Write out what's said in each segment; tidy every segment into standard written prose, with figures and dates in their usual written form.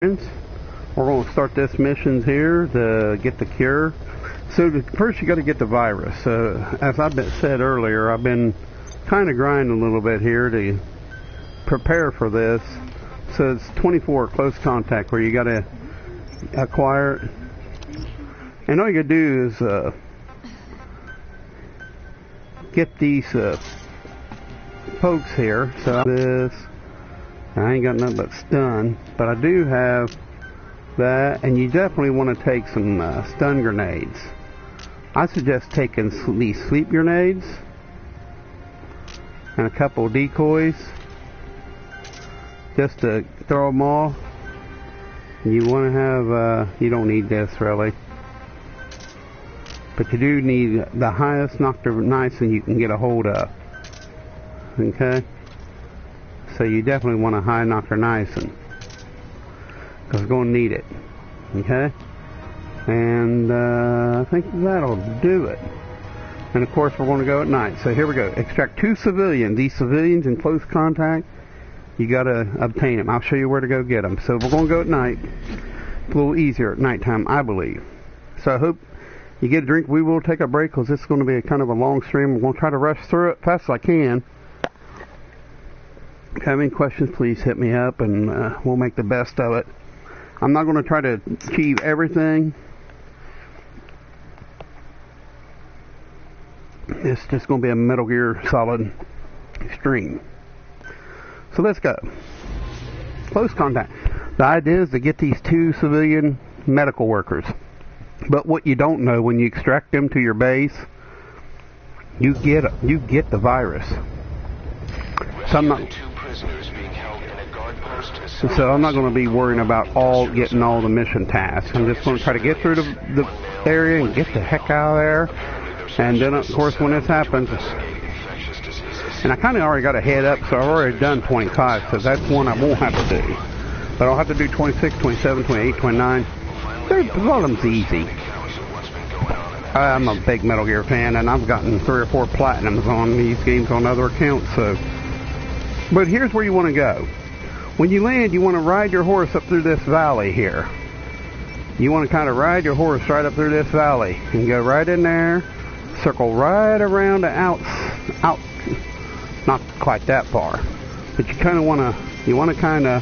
We're going to start this mission here to get the cure. So first you got to get the virus. As I've said earlier, I've been kind of grinding a little bit here to prepare for this. So it's 24 close contact where you got to acquire it. And all you got to do is get these pokes here. So this, I ain't got nothing but stun, but I do have that, and you definitely want to take some stun grenades. I suggest taking these sleep grenades and a couple of decoys just to throw them off. You want to have, you don't need this really, but you do need the highest nocturnizing you can get a hold of. Okay? So you definitely want a high nocturnizing, because we're going to need it. Okay? And I think that'll do it. And of course we're going to go at night. So here we go. Extract 2 civilians. These civilians in close contact, you got to obtain them. I'll show you where to go get them. So we're going to go at night. It's a little easier at nighttime, I believe. So I hope you get a drink. We will take a break because this is going to be a kind of a long stream. We're going to try to rush through it fast as I can. If you have any questions, please hit me up and we'll make the best of it. I'm not going to try to achieve everything. It's just going to be a Metal Gear Solid stream. So let's go. Close contact. The idea is to get these 2 civilian medical workers. But what you don't know, when you extract them to your base, you get the virus. So I'm not going to be worrying about getting all the mission tasks. I'm just going to try to get through the area and get the heck out of there. And then, of course, when this happens, and I kind of already got a head up, so I've already done 25, so that's one I won't have to do. But I'll have to do 26, 27, 28, 29. A lot of them's easy. I'm a big Metal Gear fan, and I've gotten 3 or 4 platinums on these games on other accounts. So, but here's where you want to go. When you land, you want to ride your horse up through this valley here. You want to kind of ride your horse right up through this valley and go right in there, circle right around the out, not quite that far, but you kind of want to kind of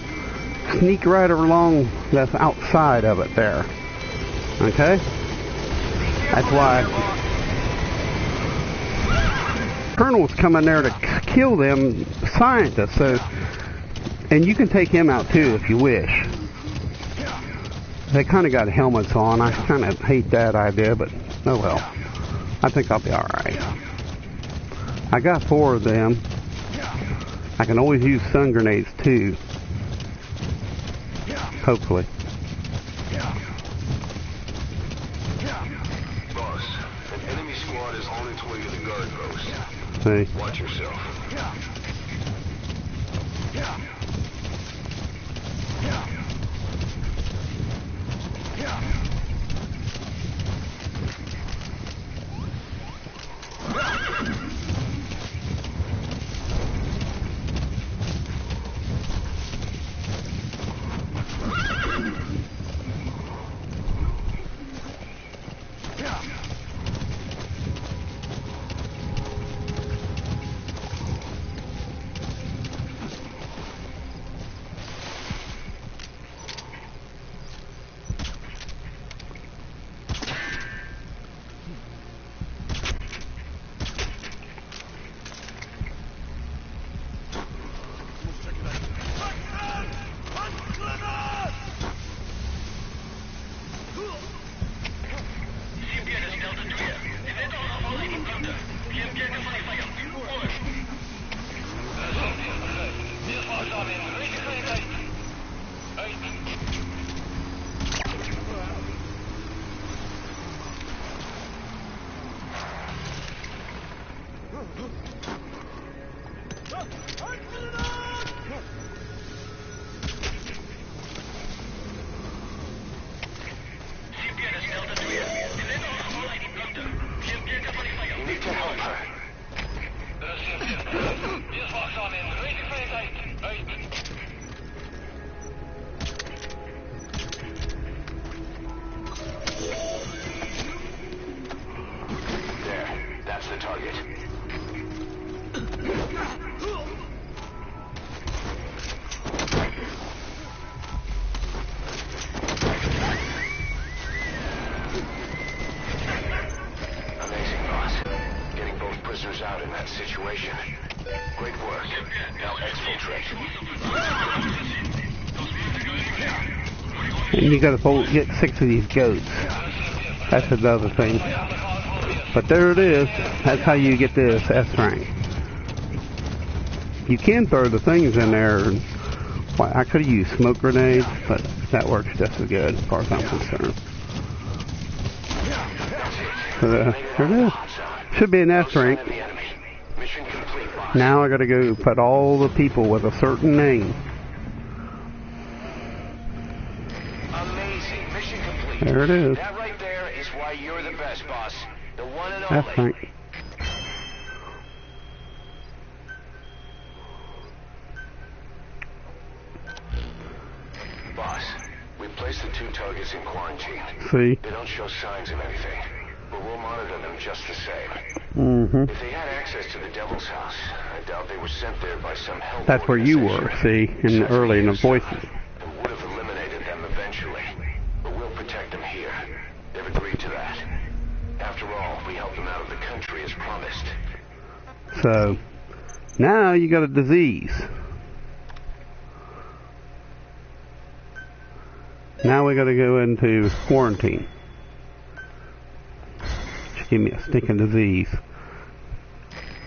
sneak right along the outside of it there. Okay? That's why Colonel's coming there to kill them scientists. So, and you can take him out too if you wish. They kind of got helmets on. I kind of hate that idea, but oh well. I think I'll be alright. I got 4 of them. I can always use stun grenades too. Hopefully. Boss, an enemy squad is on its way to the guard post. See? Watch yourself. in that situation. Great work. Now exfiltrate. And you gotta get 6 of these goats. That's another thing. But there it is. That's how you get this S rank. You can throw the things in there. Well, I could have used smoke grenades, but that works just as good as far as I'm concerned. So there it is. Should be an S rank. Now I gotta go put all the people with a certain name. Amazing. Mission complete. There it is. That right there is why you're the best, boss. The one and S only. rank. Boss, we placed the 2 targets in quarantine. See? They don't show signs of anything, but we'll monitor them just the same. Mm-hmm. If they had access to the Devil's House, I doubt they were sent there by some help. That's where you were, see, early in the voices. And would have eliminated them eventually. But we'll protect them here. They've agreed to that. After all, we helped them out of the country as promised. So, now you got a disease. Now we got to go into quarantine. Just give me a stinking disease.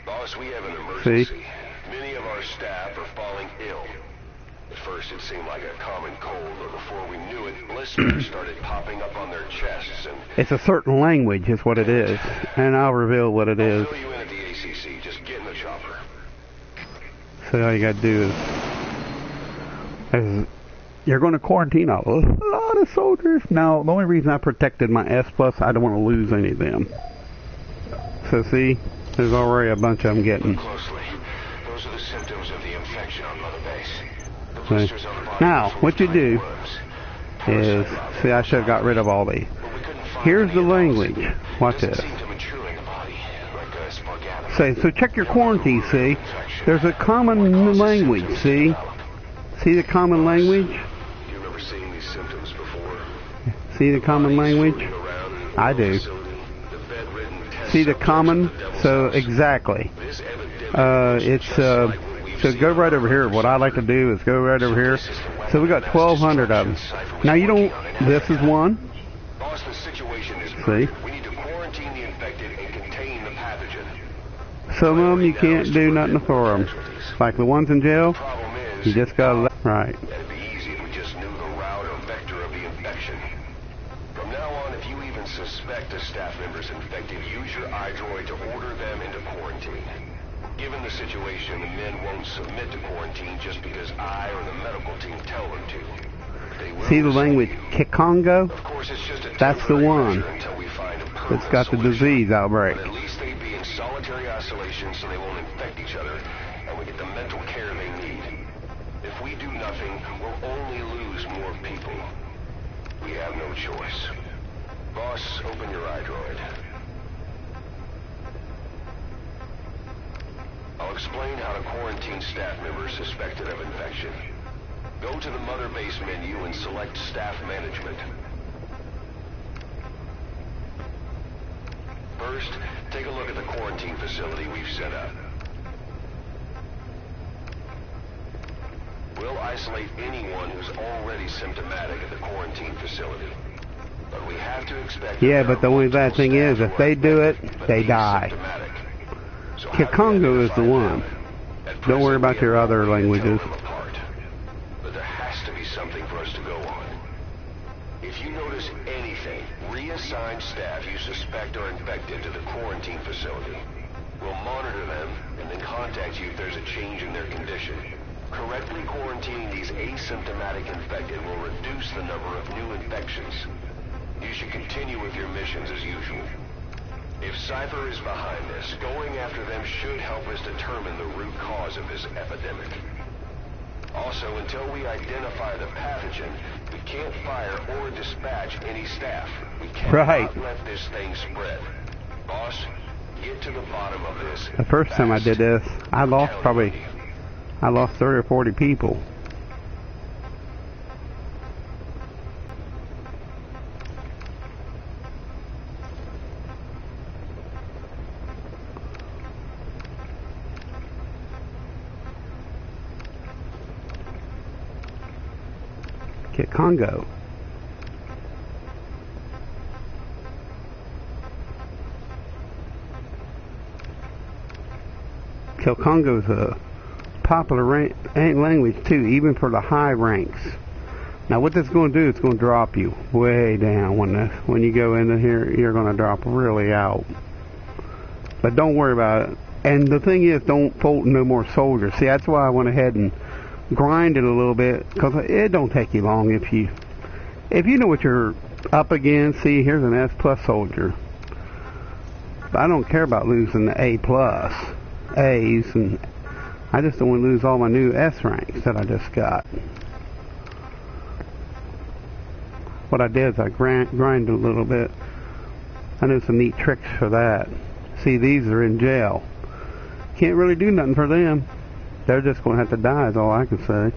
Boss, we have an emergency. See? Many of our staff are falling ill. At first it seemed like a common cold, but before we knew it, blisters started popping up on their chests and... It's a certain language is what it is. And I'll reveal what it is. I'll fill you in at the ACC. Just get in the chopper. So all you got to do is you're going to quarantine a lot of soldiers. Now, the only reason I protected my S+, I don't want to lose any of them. So see, there's already a bunch of them getting. Closely. Those are the symptoms of the infection on Mother Base. The See? blisters on the body Now, are full what of you tiny do worms. is, see, I should have got rid of all these. But we couldn't find Here's any the of those. language. Watch Doesn't this. seem to mature in the body, like a spargatum. So check your quarantine, see? There's a common language, see? See the common language? Do you remember seeing these symptoms before? See the common language? Swimming around in the I do. facility, the bedridden test See the subjects common? at the Devil's So House. exactly. This epidemic It's just like what we've so seen go right on over here. What I like to do is go right over here. So we got 1,200 of them. Now you don't. This is one. Boss, the situation is See? urgent. We need to quarantine the infected and contain the pathogen. Some of them you can't do nothing for them. Like the ones in jail, Problem is, you just gotta right. that'd be easy if we just knew the route or vector of the infection. From now on, if you even suspect a staff member's infected, use your iDroid to order them into quarantine. Given the situation, the men won't submit to quarantine just because I or the medical team tell them to. They will See the listen to language you. Kikongo? Of course, it's just a That's the temporary one measure until we find a that's permanent got the solution. disease outbreak. But at least they'd be in solitary isolation so they won't infect each other, and we get the mental care they need. If we do nothing, we'll only lose more people. We have no choice. Boss, open your iDroid. I'll explain how to quarantine staff members suspected of infection. Go to the Mother Base menu and select Staff Management. First, take a look at the quarantine facility we've set up. We'll isolate anyone who's already symptomatic at the quarantine facility. But we have to expect... Yeah, but the only bad thing is, if they do it, they die. Kikongo is the one. Don't worry about your other languages. But there has to be something for us to go on. If you notice anything, reassign staff you suspect are infected to the quarantine facility. We'll monitor them and then contact you if there's a change in their condition. Correctly quarantining these asymptomatic infected will reduce the number of new infections. You should continue with your missions as usual. If Cypher is behind this, going after them should help us determine the root cause of this epidemic. Also, until we identify the pathogen, we can't fire or dispatch any staff. We cannot let this thing spread. Boss, get to the bottom of this. The first time I did this, I lost 30 or 40 people. Congo. Congo's a popular language too, even for the high ranks. Now what that's going to do, it's going to drop you way down. When you go into here, you're going to drop really out. But don't worry about it. And the thing is, don't fault no more soldiers. See, that's why I went ahead and grinded a little bit, because it don't take you long if you know what you're up against. See, here's an S plus soldier. But I don't care about losing the A plus, A's, and I just don't want to lose all my new S ranks that I just got. What I did is I grinded a little bit. I know some neat tricks for that. See, these are in jail. Can't really do nothing for them. They're just going to have to die is all I can say.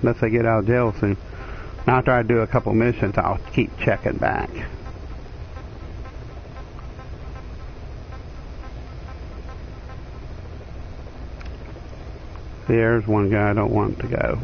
Unless they get out of jail soon. Now after I do a couple missions, I'll keep checking back. There's one guy I don't want to go.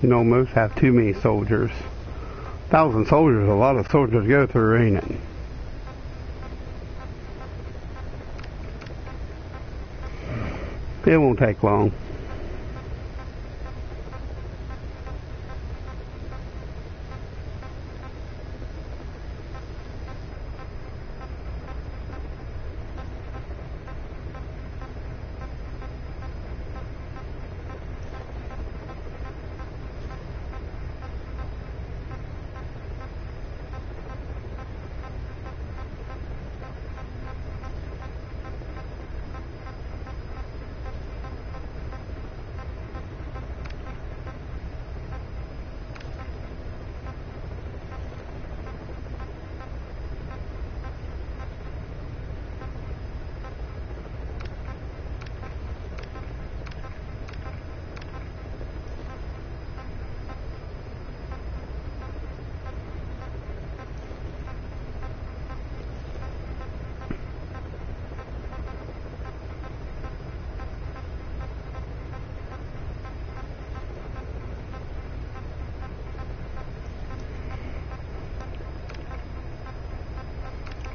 You know, most have too many soldiers. 1,000 soldiers is a lot of soldiers to go through, ain't it? It won't take long.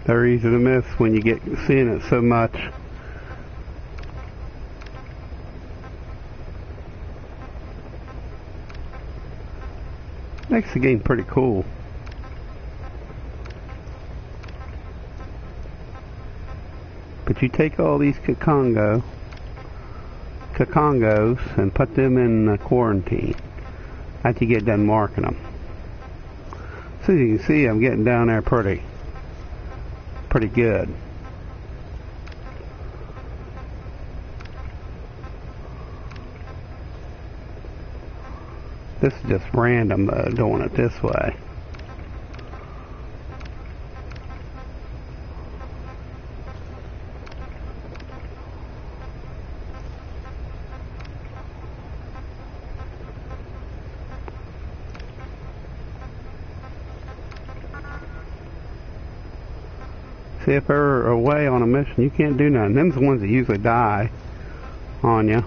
They're easy to miss when you get seeing it so much. Makes the game pretty cool. But you take all these Kakongos and put them in quarantine after you get done marking them. So you can see I'm getting down there pretty good. This is just random doing it this way. See, if they're away on a mission, you can't do nothing. Them's the ones that usually die on you.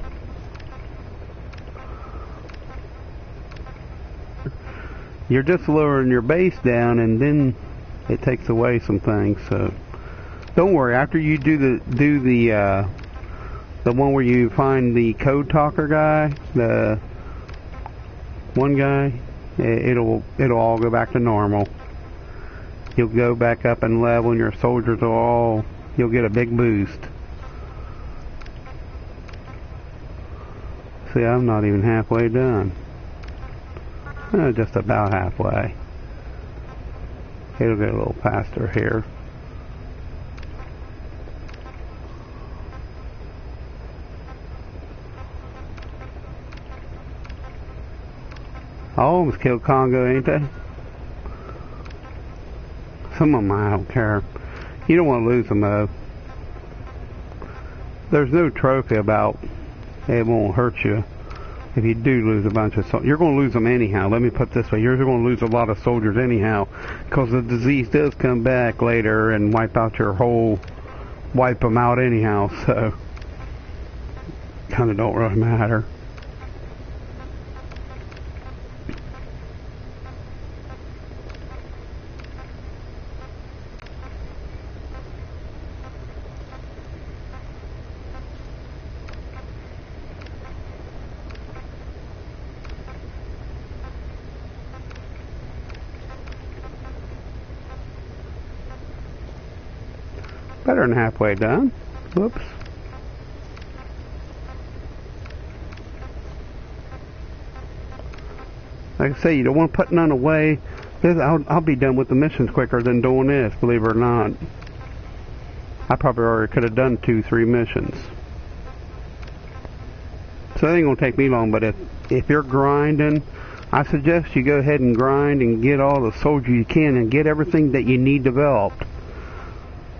You're just lowering your base down, and then it takes away some things. So don't worry. After you do the one where you find the code talker guy, the one guy, it'll all go back to normal. You'll go back up and level, and your soldiers you'll get a big boost. See, I'm not even halfway done. Just about halfway. It'll get a little faster here. All of them killed Congo, ain't they? Some of them I don't care. You don't want to lose them though. There's no trophy about it won't hurt you if you do lose a bunch of soldiers. You're going to lose them anyhow. Let me put it this way. You're going to lose a lot of soldiers anyhow because the disease does come back later and wipe out your whole... wipe them out anyhow, so... kind of don't really matter. Better than halfway done. Whoops. Like I say, you don't want to put none away. I'll be done with the missions quicker than doing this, believe it or not. I probably already could have done 2-3 missions. So it ain't going to take me long, but if you're grinding, I suggest you go ahead and grind and get all the soldiers you can and get everything that you need developed.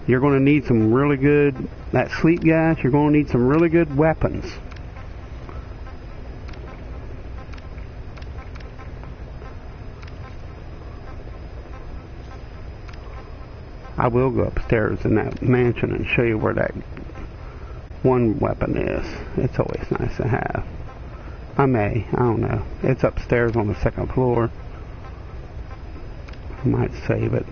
You're going to need some really good, that sleep gas, you're going to need some really good weapons. I will go upstairs in that mansion and show you where that one weapon is. It's always nice to have. I don't know. It's upstairs on the 2nd floor. I might save it.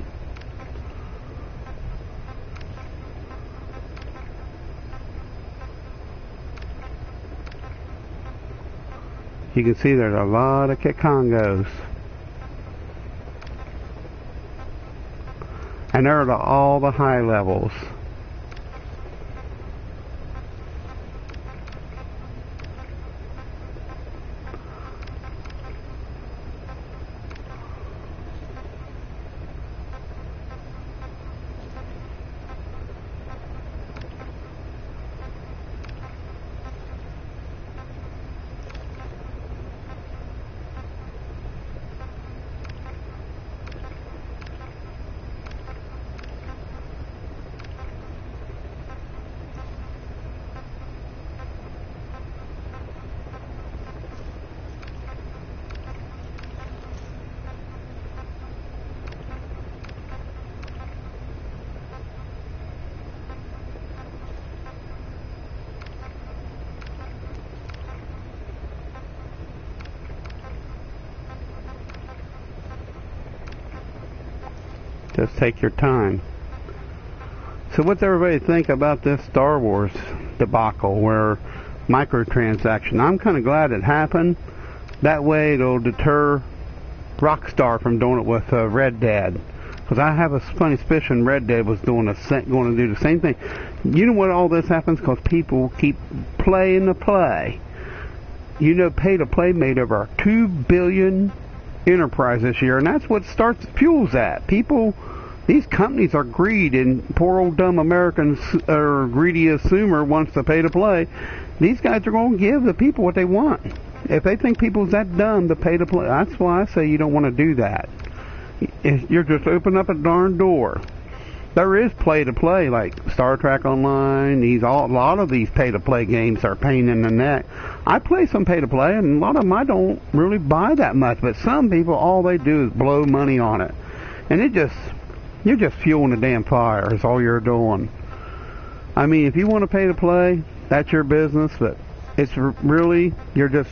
You can see there's a lot of Kikongos. And they're at all the high levels. Just take your time. So what's everybody think about this Star Wars debacle where microtransaction? I'm kind of glad it happened. That way it'll deter Rockstar from doing it with Red Dead. Because I have a funny suspicion Red Dead was going to do the same thing. You know what all this happens? Because people keep playing the play. You know, pay to play made over 2 billion enterprise this year, and that's what fuels that. People, these companies are greed, and poor old dumb Americans or greedy assumer wants to pay to play. These guys are going to give the people what they want. If they think people's that dumb to pay to play, that's why I say you don't want to do that. You're just opening up a darn door. There is play to play, like Star Trek Online. A lot of these pay to play games are a pain in the neck. I play some pay to play, and a lot of them I don't really buy that much. But some people, all they do is blow money on it, and you're just fueling the damn fire. Is all you're doing. I mean, if you want to pay to play, that's your business. But it's really, you're just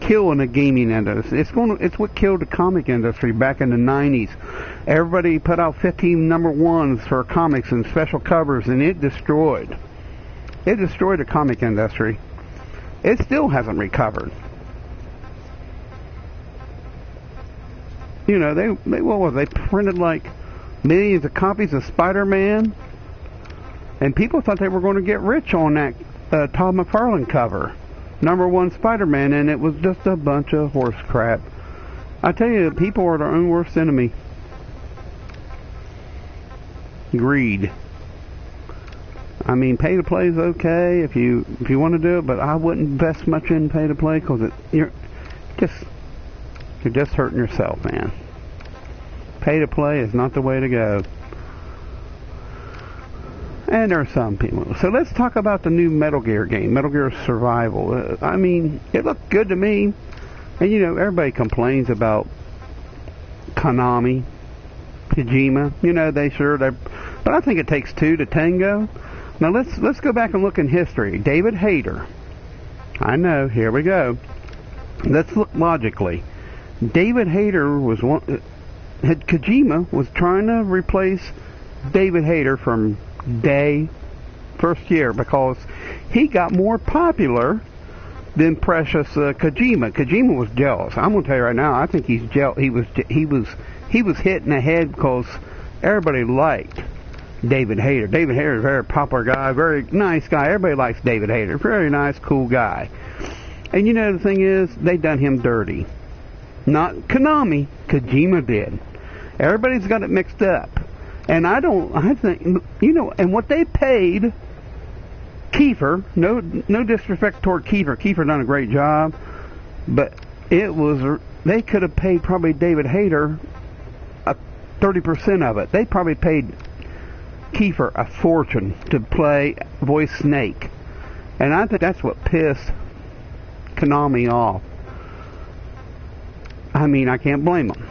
killing the gaming industry. It's what killed the comic industry back in the 90s. Everybody put out 15 number ones for comics and special covers, and it destroyed the comic industry. It still hasn't recovered. You know, they printed like millions of copies of Spider-Man, and people thought they were going to get rich on that Todd McFarlane cover, number 1 Spider-Man, and it was just a bunch of horse crap. I tell you, people are their own worst enemy. Greed. I mean, pay to play is okay if you want to do it, but I wouldn't invest much in pay to play because You're just hurting yourself, man. Pay to play is not the way to go. And there are some people. So let's talk about the new Metal Gear game, Metal Gear Survival. I mean, it looked good to me. And you know, everybody complains about Konami, Kojima. You know, but I think it takes two to tango. Now let's go back and look in history. David Hayter. I know, here we go. Let's look logically. David Hayter was Kojima was trying to replace David Hayter from first year because he got more popular than precious Kojima. Kojima was jealous. I'm gonna tell you right now. I think he's jealous. He was hitting ahead because everybody liked David Hayter. David Hayter is a very popular guy, very nice guy. Everybody likes David Hayter. Very nice, cool guy. And you know the thing is, they done him dirty. Not Konami. Kojima did. Everybody's got it mixed up. And I think, you know, and what they paid Kiefer, no disrespect toward Kiefer. Kiefer done a great job, but they could have paid probably David Hayter 30% of it. They probably paid Kiefer a fortune to voice Snake. And I think that's what pissed Konami off. I mean, I can't blame them.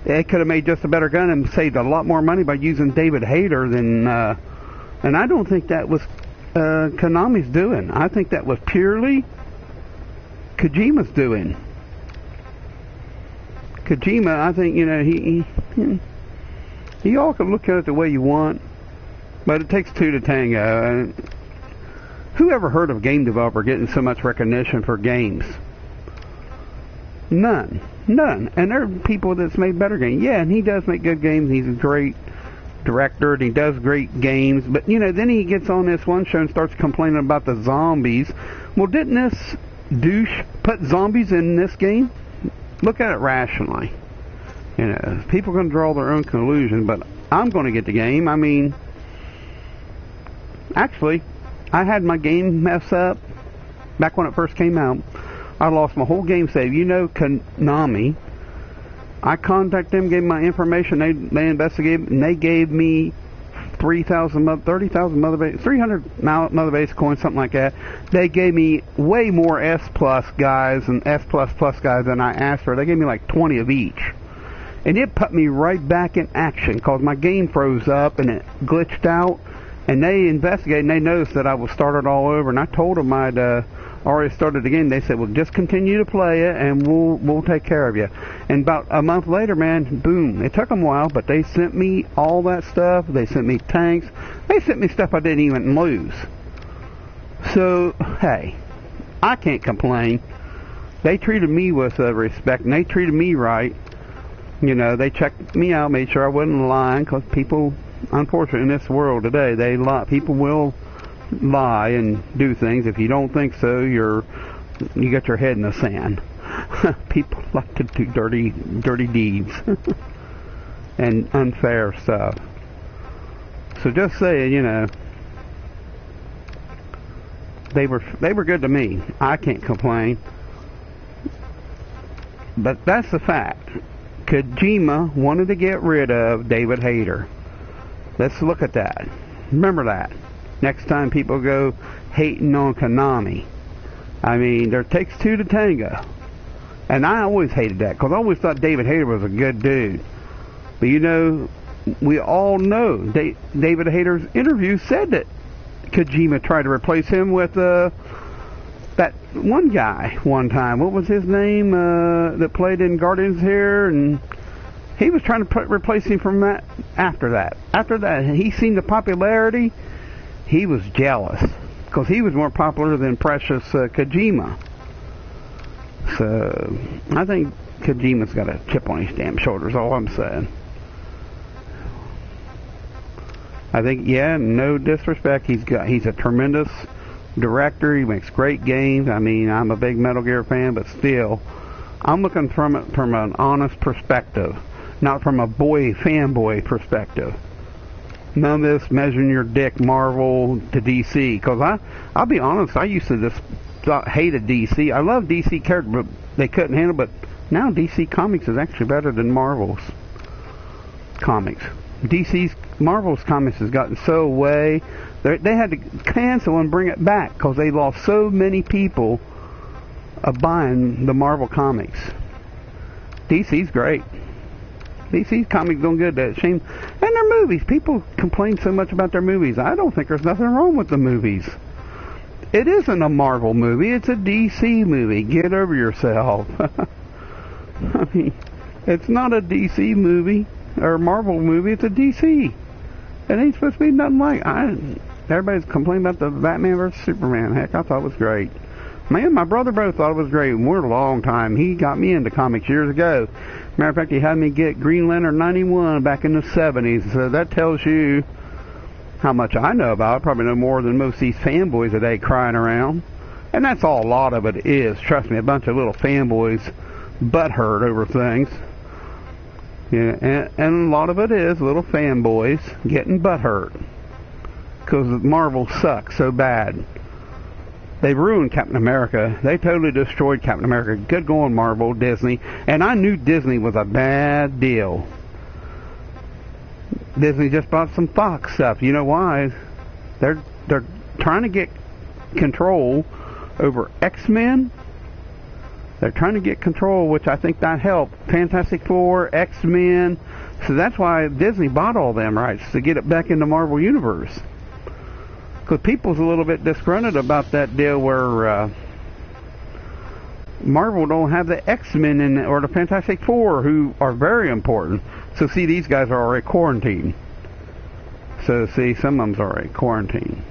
They could have made just a better gun and saved a lot more money by using David Hayter than... and I don't think that was Konami's doing. I think that was purely Kojima's doing. Kojima, I think, you know, he all can look at it the way you want, but it takes two to tango. Who ever heard of a game developer getting so much recognition for games? None. And there are people that's made better games. Yeah, and he does make good games. He's a great director, and he does great games. But, you know, then he gets on this one show and starts complaining about the zombies. Well, didn't this douche put zombies in this game? Look at it rationally. You know, people can draw their own conclusion, but I'm going to get the game. I mean, actually, I had my game mess up back when it first came out. I lost my whole game save. You know, Konami. I contacted them, gave my information. They investigated, and they gave me 30,000 Mother Base, 300 Mother Base coins, something like that. They gave me way more S Plus guys and S Plus Plus guys than I asked for. They gave me like 20 of each. And it put me right back in action because my game froze up and it glitched out. And they investigated and they noticed that I was started all over. And I told them I'd already started the game. They said, well, just continue to play it and we'll take care of you. And about a month later, man, boom. It took them a while, but they sent me all that stuff. They sent me tanks. They sent me stuff I didn't even lose. So, hey, I can't complain. They treated me with respect and they treated me right. You know, they checked me out, made sure I wasn't lying, because people, unfortunately, in this world today, they lie. People will lie and do things. If you don't think so, you got your head in the sand. People like to do dirty deeds and unfair stuff. So just saying, you know, they were good to me. I can't complain. But that's the fact. Kojima wanted to get rid of David Hayter. Let's look at that. Remember that. Next time people go hating on Konami. I mean, there takes two to tango. And I always hated that, because I always thought David Hayter was a good dude. But you know, we all know David Hayter's interview said that Kojima tried to replace him with that one guy one time. What was his name that played in Guardians here? And he was trying to replace him from that. After that, he seen the popularity. He was jealous because he was more popular than precious Kojima. So I think Kojima's got a chip on his damn shoulders. All I'm saying. I think, yeah, no disrespect. He's a tremendous director. He makes great games. I mean, I'm a big Metal Gear fan, but still, I'm looking from it from an honest perspective, not from a fanboy perspective. None of this measuring your dick Marvel to DC, because I'll be honest, I used to just hated DC. I love DC characters, but they couldn't handle. But now DC Comics is actually better than Marvel's comics. Marvel's comics has gotten so away. They had to cancel and bring it back because they lost so many people buying the Marvel comics. DC's great. DC's comics doing good. That shame. And their movies. People complain so much about their movies. I don't think there's nothing wrong with the movies. It isn't a Marvel movie. It's a DC movie. Get over yourself. I mean, it's not a DC movie or a Marvel movie. It's a DC. It ain't supposed to be nothing like. Everybody's complaining about the Batman vs Superman. Heck, I thought it was great. Man, my brother both thought it was great. We're a long time. He got me into comics years ago. Matter of fact, he had me get Green Lantern 91 back in the 70s. So that tells you how much I know about it. Probably know more than most of these fanboys today crying around. And that's all a lot of it is. Trust me, a bunch of little fanboys butthurt over things. Yeah, and a lot of it is little fanboys getting butthurt because Marvel sucks so bad. They ruined Captain America. They totally destroyed Captain America. Good going, Marvel, Disney. And I knew Disney was a bad deal. Disney just bought some Fox stuff. You know why? They're trying to get control over X-Men. They're trying to get control, which I think that helped. Fantastic Four, X-Men. So that's why Disney bought all them rights, to get it back in the Marvel Universe. Because people's a little bit disgruntled about that deal where Marvel don't have the X-Men in it, or the Fantastic Four, who are very important. So see, these guys are already quarantined. So see, some of them's already quarantined.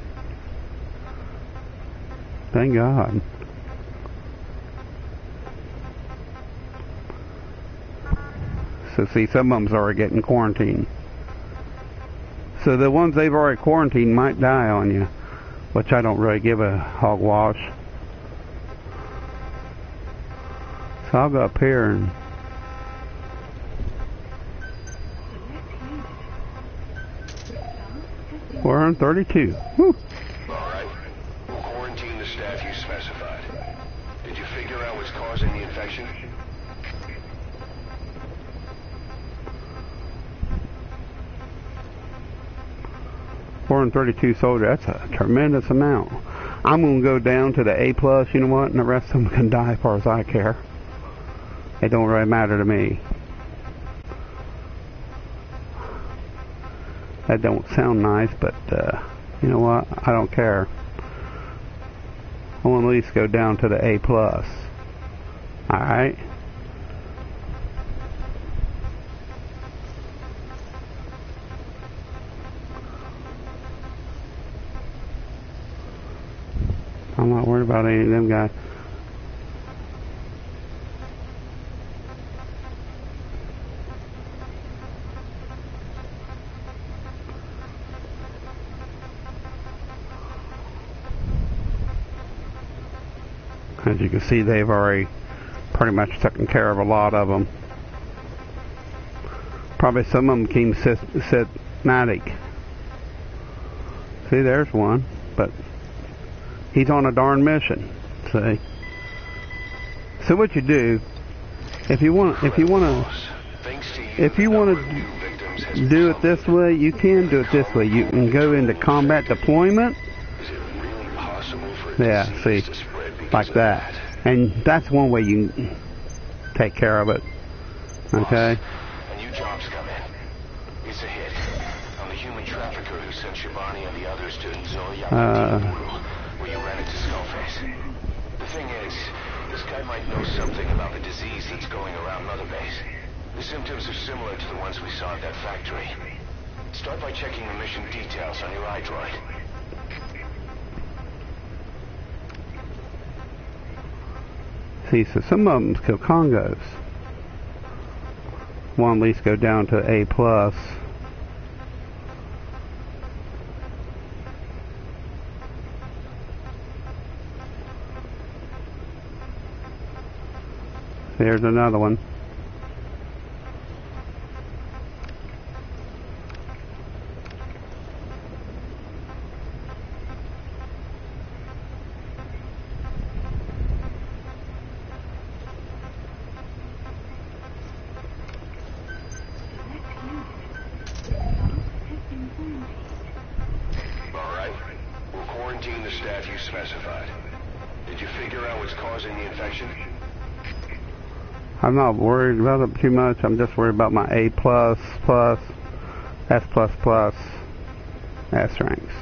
Thank God. So see, some of them's already getting quarantined. So the ones they've already quarantined might die on you, which I don't really give a hogwash. So I'll go up here and 432. Woo. Alright. We'll quarantine the staff you specified. Did you figure out what's causing the infection? 432 soldiers. That's a tremendous amount. I'm going to go down to the A+, you know what, and the rest of them can die as far as I care. It don't really matter to me. That don't sound nice, but you know what, I don't care. I want to at least go down to the A+. Alright? I'm not worried about any of them guys. As you can see, they've already pretty much taken care of a lot of them. Probably some of them came symptomatic. See, there's one, but he's on a darn mission. See. So what you do, if you want to do it this way, you can do it this way. You can go into combat deployment. Yeah, see, like that, and that's one way you can take care of it. Okay. A new job's come in. It's a hit. I'm the human trafficker who sent Shivani and the others to Zoya. Where you ran into Skullface. The thing is, this guy might know something about the disease that's going around Mother Base. The symptoms are similar to the ones we saw at that factory. Start by checking the mission details on your iDroid. See, so some of them's kill Congos. One at least go down to A+. There's another one. staff you specified. Did you figure out what's causing the infection? I'm not worried about it too much. I'm just worried about my A++, S++, S ranks.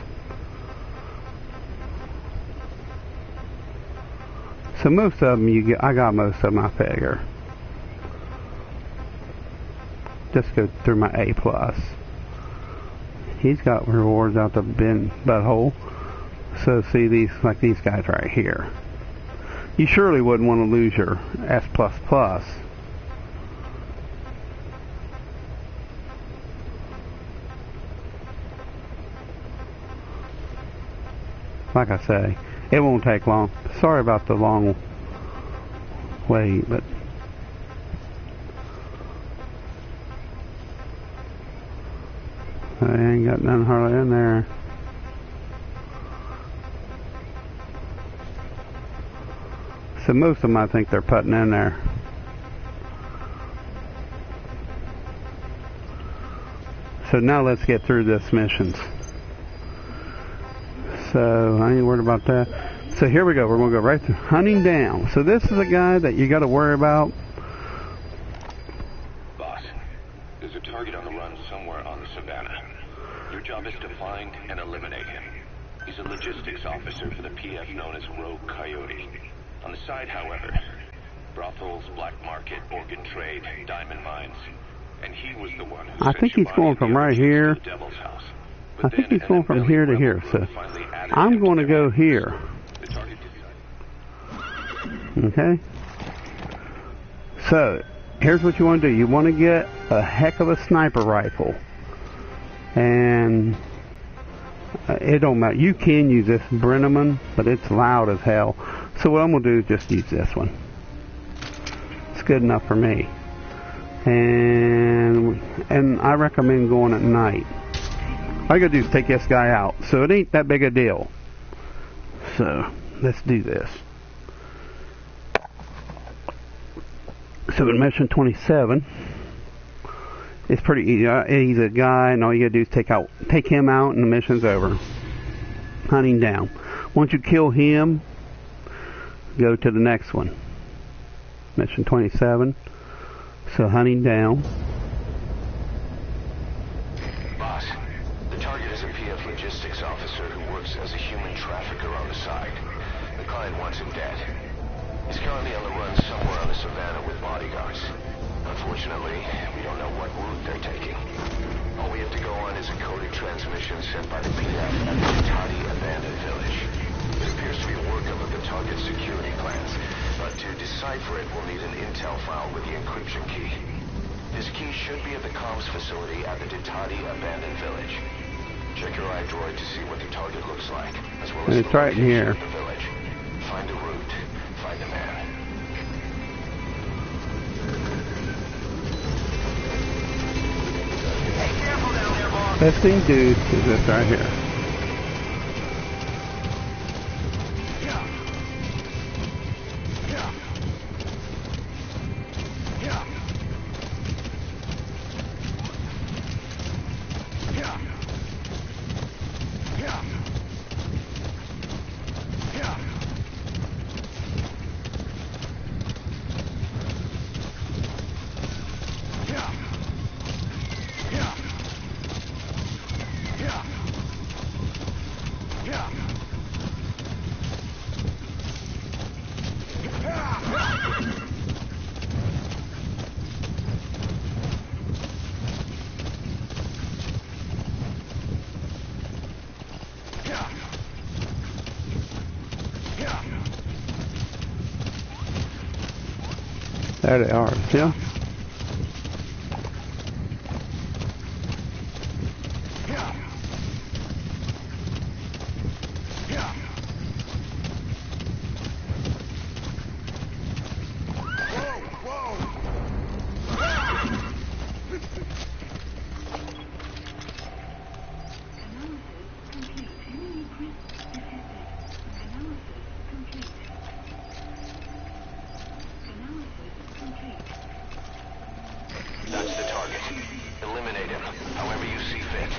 So most of them I got most of them, I figure. Just go through my A+. He's got rewards out the butthole. So see these, like these guys right here. You surely wouldn't want to lose your S++. Like I say, it won't take long. Sorry about the long wait, but I ain't got none hardly in there. So most of them I think they're putting in there. So now let's get through this missions. So I ain't worried about that. So here we go. We're going to go right through hunting down. So this is a guy that you got to worry about. Boss, there's a target on the run somewhere on the savannah. Your job is to find and eliminate him. He's a logistics officer for the PF known as Rogue Coyote. On the side, however, brothels, black market, organ trade, diamond mines. And he was the one who I think he's going from right here. I think he's going from here to here. So I'm going to go here. Okay. So here's what you want to do. You want to get a heck of a sniper rifle. And it don't matter. You can use this Brenneman, but it's loud as hell. So what I'm going to do is just use this one. It's good enough for me. And I recommend going at night. All you got to do is take this guy out. So it ain't that big a deal. So let's do this. So in mission 27, it's pretty easy. He's a guy, and all you got to do is take him out, and the mission's over. Hunting down. Once you kill him, go to the next one. Mission 27. So hunting down. Boss, the target is a PF logistics officer who works as a human trafficker on the side. The client wants him dead. He's currently on the run somewhere on the savannah with bodyguards. Unfortunately, we don't know what route they're taking. All we have to go on is a coded transmission sent by the PF at the Tati abandoned village. It appears to be workup of the target's security plans, but to decipher it, we'll need an intel file with the encryption key. This key should be at the comms facility at the Ditati abandoned village. Check your iDroid to see what the target looks like, as well as it's right in here. The village. Find a route. Find a man. Hey, careful down there, boss. This thing, dude, is this right here. There they are, yeah. That's the target. Eliminate him, however you see fit.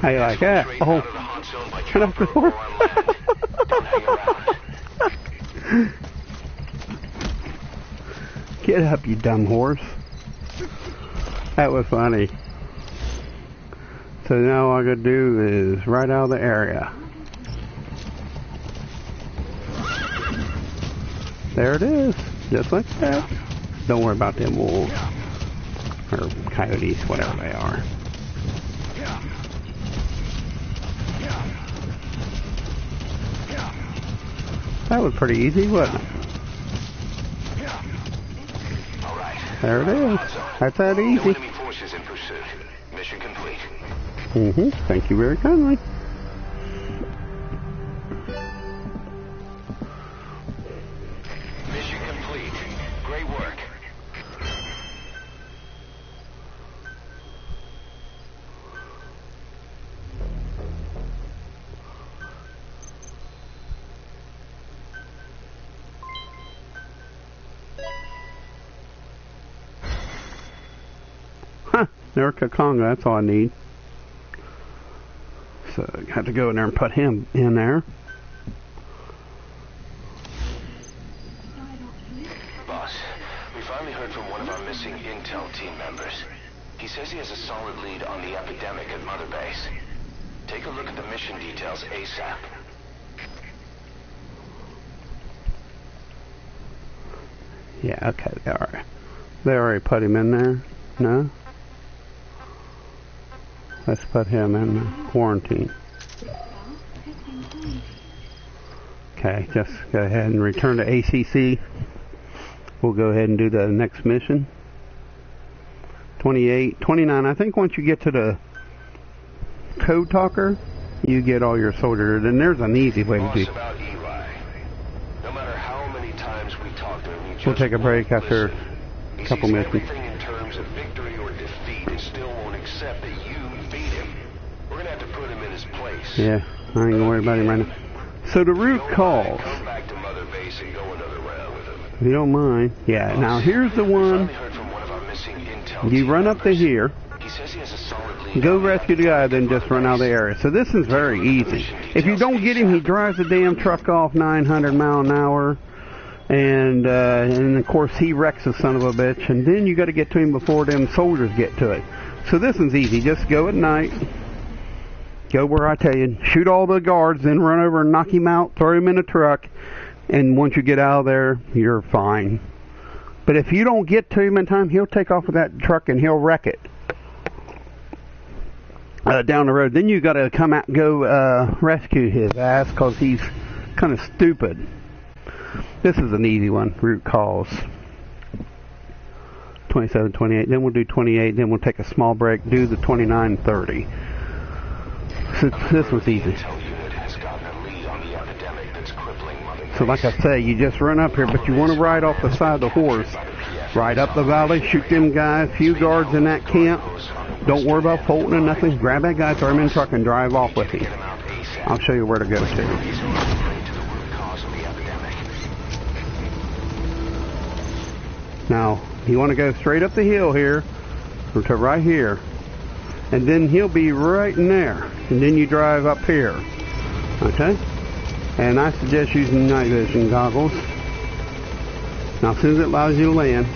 How you like that? Oh, turn off the door. Get up, you dumb horse. That was funny. So now all I gotta do is right out of the area. There it is, just like that. Don't worry about them wolves or coyotes, whatever they are. That was pretty easy, wasn't it? There it is. That's that easy. Mission complete. Thank you very kindly. Mission complete. Great work. There's Kakonga, that's all I need. So I have to go in there and put him in there. Boss, we finally heard from one of our missing intel team members. He says he has a solid lead on the epidemic at Mother Base. Take a look at the mission details ASAP. Yeah, okay, they already put him in there. No? Let's put him in quarantine. Okay, just go ahead and return to ACC. We'll go ahead and do the next mission. 28, 29. I think once you get to the code talker, you get all your soldiers. And there's an easy way to do it. No matter how many times we talk to him, we'll take a break after a couple missions. Everything in terms of victory or defeat and still won't accept that you beat him. We're gonna have to put him in his place. Yeah, I ain't gonna worry about him right now. So the root cause. Come back to Mother Base and go another round with him. If you don't mind. Yeah, now here's the one. You run up to here. Go rescue the guy, then just run out of the area. So this is very easy. If you don't get him, he drives the damn truck off 900 miles an hour. And of course he wrecks the son of a bitch. And then you got to get to him before them soldiers get to it. So this one's easy. Just go at night. Go where I tell you. Shoot all the guards, then run over and knock him out. Throw him in a truck. And once you get out of there, you're fine. But if you don't get to him in time, he'll take off with that truck and he'll wreck it down the road. Then you got to come out and go rescue his ass because he's kind of stupid. This is an easy one. Root cause. 27, 28. Then we'll do 28. Then we'll take a small break. Do the 29, 30. So this was easy. So like I say, you just run up here, but you want to ride off the side of the horse. Ride up the valley, shoot them guys, few guards in that camp. Don't worry about Fulton or nothing. Grab that guy, throw him in the truck, and drive off with him. I'll show you where to go to. Now, you want to go straight up the hill here, or to right here, and then he'll be right in there. And then you drive up here. Okay? And I suggest using night vision goggles. Now, as soon as it allows you to land. Be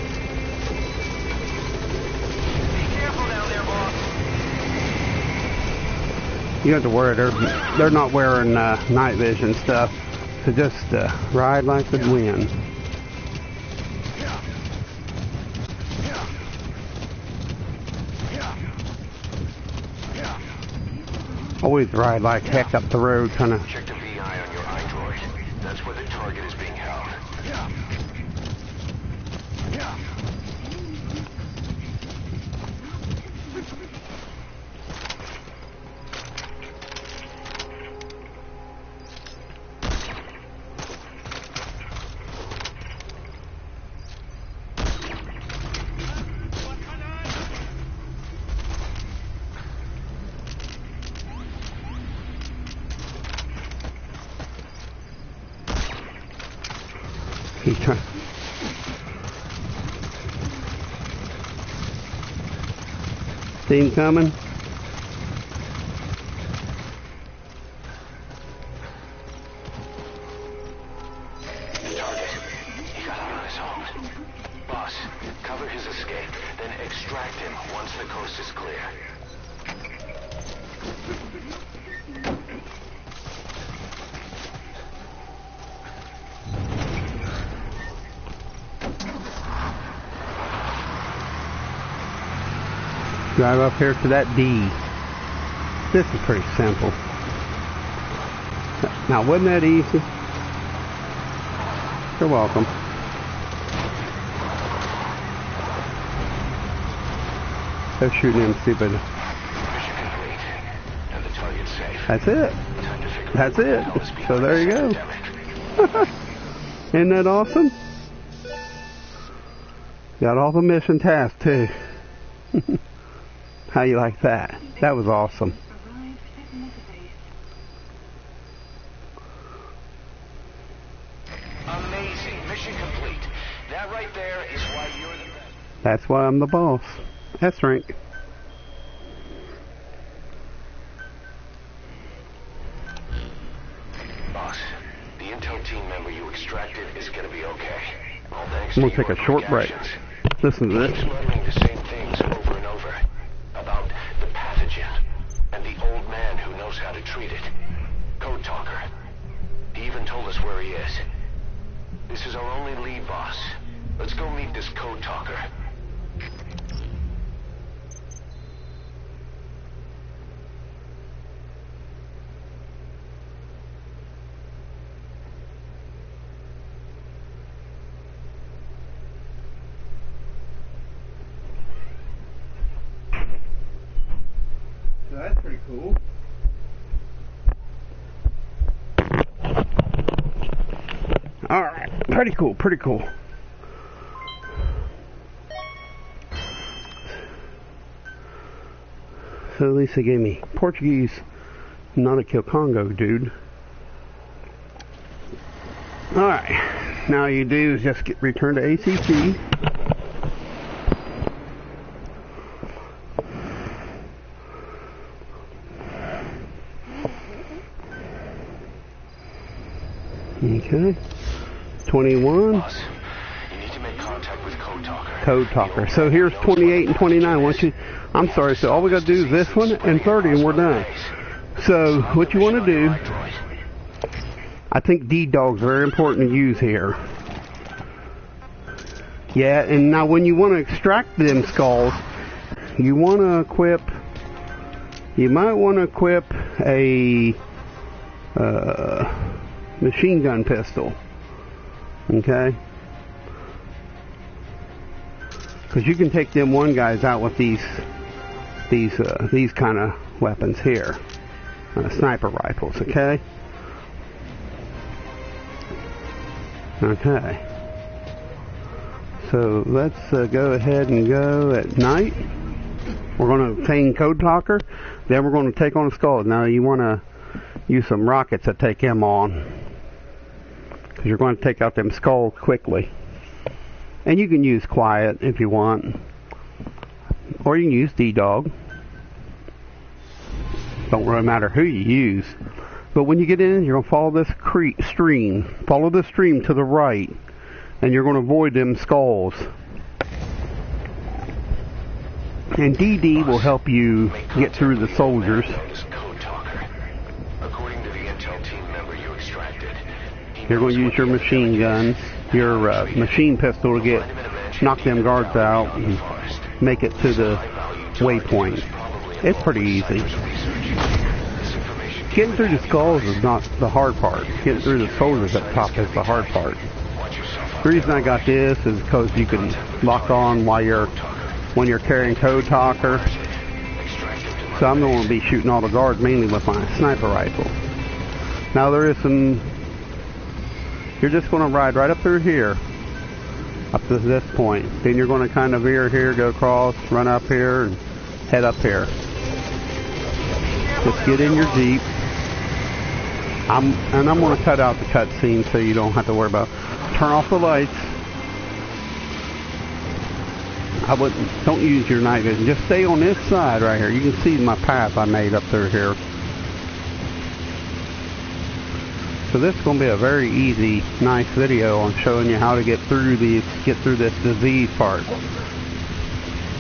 careful down there, boss. You don't have to worry. They're not wearing night vision stuff. So just ride like the wind. Always ride like heck up the road, kind of. Check the VI on your iDroid. That's where the target is being held. He's trying. See him coming? Cover his escape, then extract him once the coast is clear. Drive up here to that D. This is pretty simple. Now, wasn't that easy? You're welcome. They're shooting him stupid. Mission complete. And the target's safe. That's it. Time to figure out That's what the it. hell is So behind there this you go. epidemic. Isn't that awesome? Got all the mission tasks too. How you like that? That was awesome. Amazing. Mission complete. That right there is why you're the best. That's why I'm the boss. S rank. Boss, the intel team member you extracted is going to be okay. All thanks I'm to gonna take your a short quick break. actions. Listen to He keeps this. muttering the same things over and over about the pathogen and the old man who knows how to treat it. Code Talker. He even told us where he is. This is our only lead, boss. Let's go meet this Code Talker. That's pretty cool. Alright, pretty cool, pretty cool. So at least they gave me Portuguese, not a kill Congo, dude. Alright, now you do is just return to ACC. Okay. 21. Boss, you need to make contact with Code Talker. Code Talker. So here's 28 and 29. Once you, I'm sorry, so all we got to do is this one and 30 and we're done. So what you want to do, I think D-Dog's very important to use here. Yeah, and now when you want to extract them skulls, you want to equip, you might want to equip a machine gun pistol. Okay? Because you can take them one guys out with these kind of weapons here. Sniper rifles, okay? Okay. So let's go ahead and go at night. We're going to obtain Code Talker. Then we're going to take on a skull. Now you want to use some rockets to take him on. Because you're going to take out them skulls quickly. And you can use Quiet if you want. Or you can use D-Dog. Don't really matter who you use. But when you get in, you're going to follow this stream. Follow the stream to the right. And you're going to avoid them skulls. And DD will help you get through the soldiers. You're going to use your machine guns, your machine pistol to knock them guards out and make it to the waypoint. It's pretty easy. Getting through the skulls is not the hard part. Getting through the soldiers up top is the hard part. The reason I got this is because you can lock on when you're carrying Code Talker. So I'm going to be shooting all the guards mainly with my sniper rifle. Now there is some. You're just going to ride right up through here, up to this point. Then you're going to kind of veer here, go across, run up here, and head up here. Just get in your Jeep. I'm going to cut out the cutscene so you don't have to worry about. Turn off the lights. Don't use your night vision. Just stay on this side right here. You can see my path I made up through here. So this is going to be a very easy, nice video on showing you how to get through this disease part.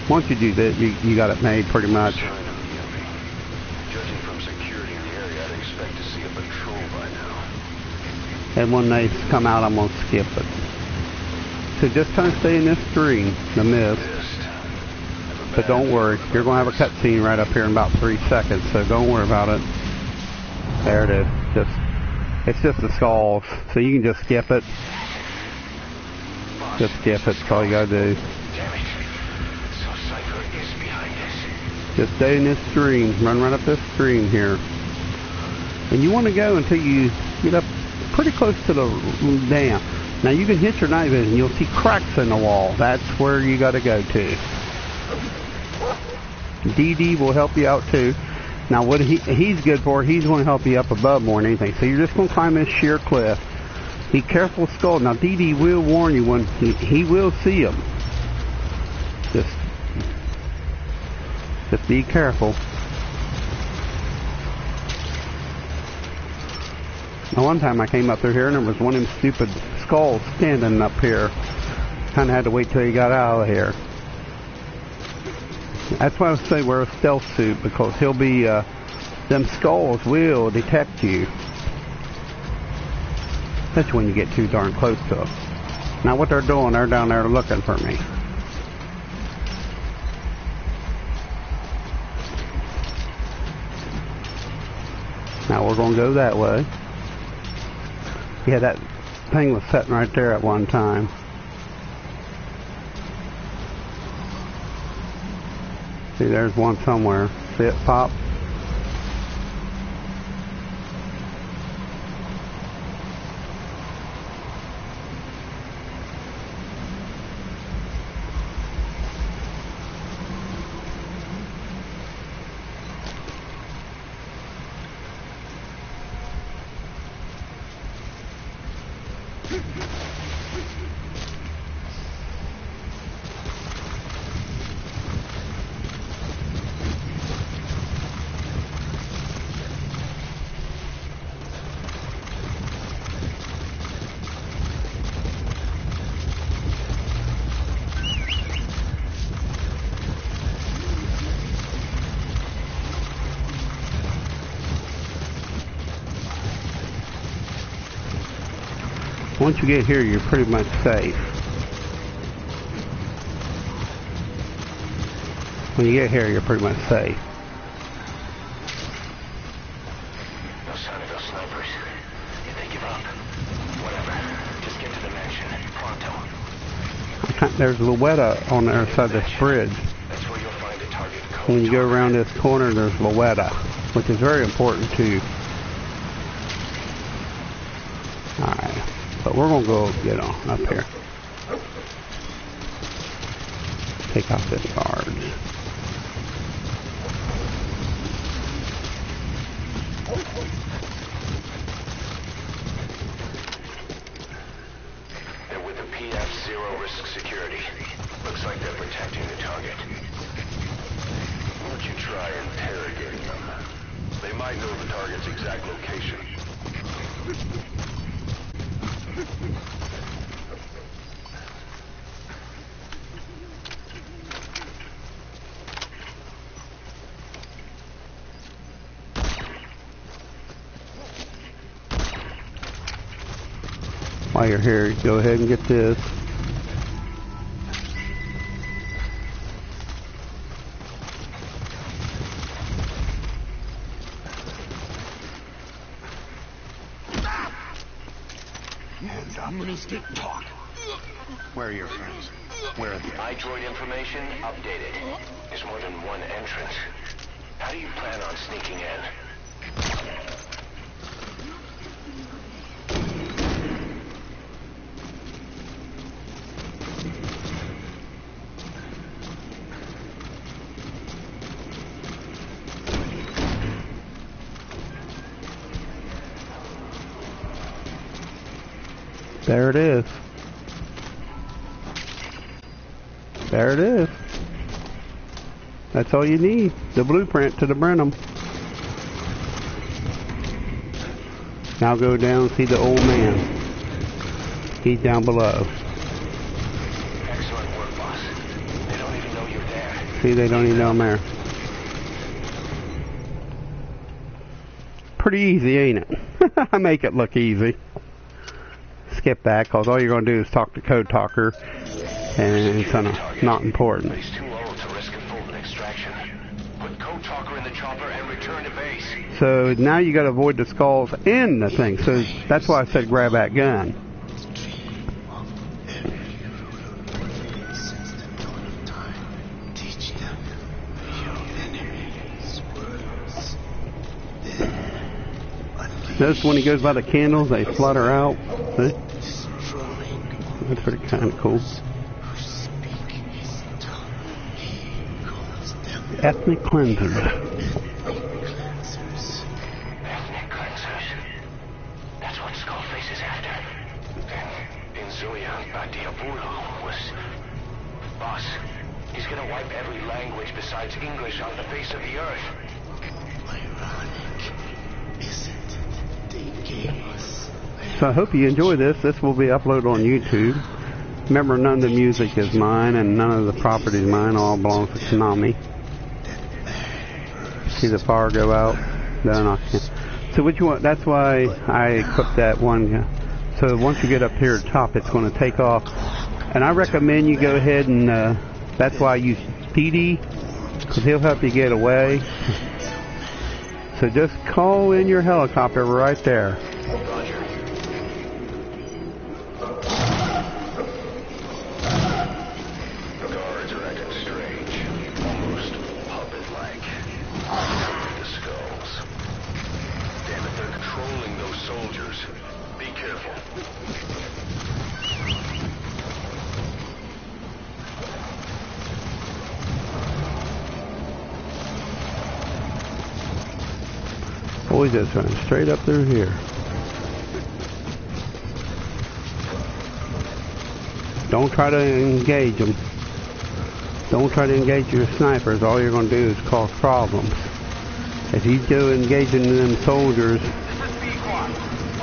Once you do that, you got it made pretty much. Judging from security in the area, I'd expect to see a patrol by now. And when they come out, I'm going to skip it. So just kind of stay in this stream, the mist. But don't worry, you're going to have a cutscene right up here in about 3 seconds, so don't worry about it. There it is. It's just the skulls, so you can just skip it. Just skip it, that's all you gotta do. Damn it. So Cypher is behind us. Just stay in this stream, run right up this stream here. And you want to go until you get up pretty close to the dam. Now you can hit your night vision, you'll see cracks in the wall. That's where you gotta go to. DD will help you out too. Now what he's good for, he's going to help you up above more than anything. So you're just going to climb this sheer cliff. Be careful, skull. Now DD will warn you when he will see him. Just be careful. Now one time I came up through here and there was one of them stupid skulls standing up here. Kind of had to wait till he got out of here. That's why I say wear a stealth suit, because he'll be, them skulls will detect you. Especially when you get too darn close to them. Now what they're doing, they're down there looking for me. Now we're going to go that way. Yeah, that thing was sitting right there at one time. See, there's one somewhere. See it pop? Once you get here, you're pretty much safe. When you get here, you're pretty much safe. No sign of those snipers. Did they give up? Whatever. Just get to the mansion. Pronto. There's Luetta on the other side of this bridge. That's where you'll find a target code. When you go around this corner, there's Luetta, which is very important too. Alright. But we're going to go get on up here. Take off this guard. They're with the PF Zero Risk Security. Looks like they're protecting the target. Why don't you try interrogating them? They might know the target's exact location. While you're here, go ahead and get this. Hands up. Mystic talk. Where are your friends? Where are they? iDroid information updated. There's more than one entrance. How do you plan on sneaking in? There it is. There it is. That's all you need. The blueprint to the Brenham. Now go down and see the old man. He's down below. Excellent work, boss. They don't even know you're there. See, they don't even know I'm there. Pretty easy, ain't it? I make it look easy. Skip that, because all you're going to do is talk to Code Talker, and it's not important. He's too old to risk a full extraction. Put Code Talker in the chopper and return to base. So now you got to avoid the skulls in the thing. So that's why I said grab that gun. Notice when he goes by the candles, they flutter out. See? That's pretty kind of cool. Ethnic cleansers. Ethnic cleansers. That's what Skullface is after. In Zoya, Badiabulo was... Boss, he's gonna wipe every language besides English on the face of the earth. Ironic, isn't it? They gave us... So I hope you enjoy this. This will be uploaded on YouTube. Remember, none of the music is mine and none of the property is mine. All belongs to Konami. See the power go out? Then I can. So what you want? That's why I equipped that one. So once you get up here at the top, it's going to take off. And I recommend you go ahead and that's why I use PD, because he'll help you get away. So just call in your helicopter right there. Guards are acting strange. Almost puppet-like. The skulls. Damn it, they're controlling those soldiers. Be careful. Always just running straight up through here. Don't try to engage them. Don't try to engage your snipers. All you're going to do is cause problems. If you go engaging them soldiers,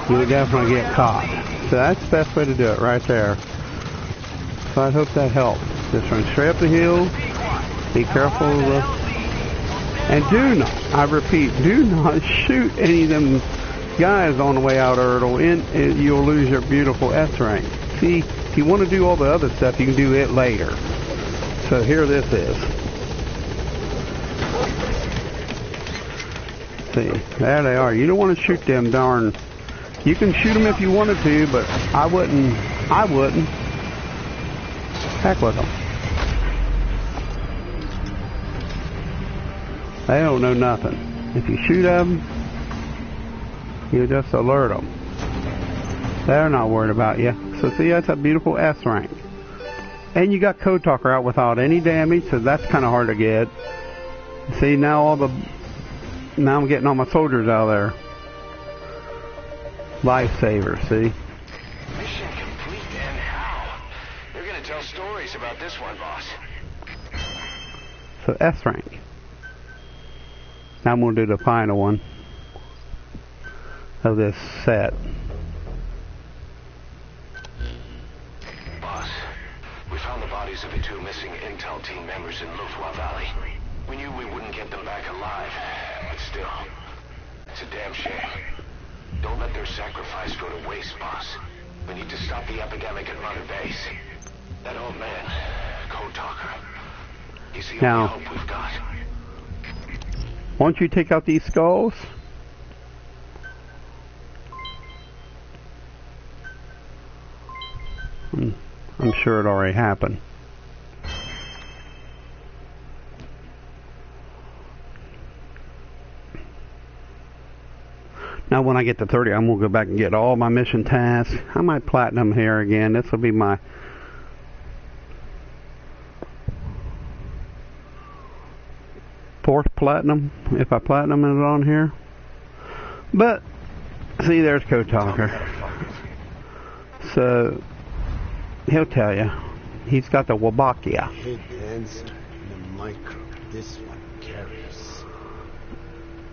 you'll definitely get caught. So that's the best way to do it right there. So I hope that helped. Just run straight up the hill. Be careful of the... And do not, I repeat, do not shoot any of them guys on the way out, Erdl. You'll lose your beautiful S rank. See, if you want to do all the other stuff, you can do it later. So here this is. See, there they are. You don't want to shoot them darn... You can shoot them if you wanted to, but I wouldn't. Heck with them. They don't know nothing. If you shoot them, you just alert them. They're not worried about you. So see, that's a beautiful S rank. And you got Code Talker out without any damage, so that's kind of hard to get. See, now I'm getting all my soldiers out of there. Lifesaver, see? Mission complete, and how? They're gonna tell stories about this one, boss. So S rank. Now I'm going to do the final one of this set. Boss, we found the bodies of the two missing Intel team members in Lufwa Valley. We knew we wouldn't get them back alive, but still, it's a damn shame. Don't let their sacrifice go to waste, boss. We need to stop the epidemic at Mother Base. That old man, Code Talker, he's the only hope we've got. Once you take out these skulls, I'm sure it already happened. Now when I get to 30, I'm going to go back and get all my mission tasks. I might platinum here again. This will be my... fourth platinum, if I platinum it on here. But, see, there's Code Talker. So, he'll tell you. He's got the Wabakia. Hid answer in the microbe this one carries.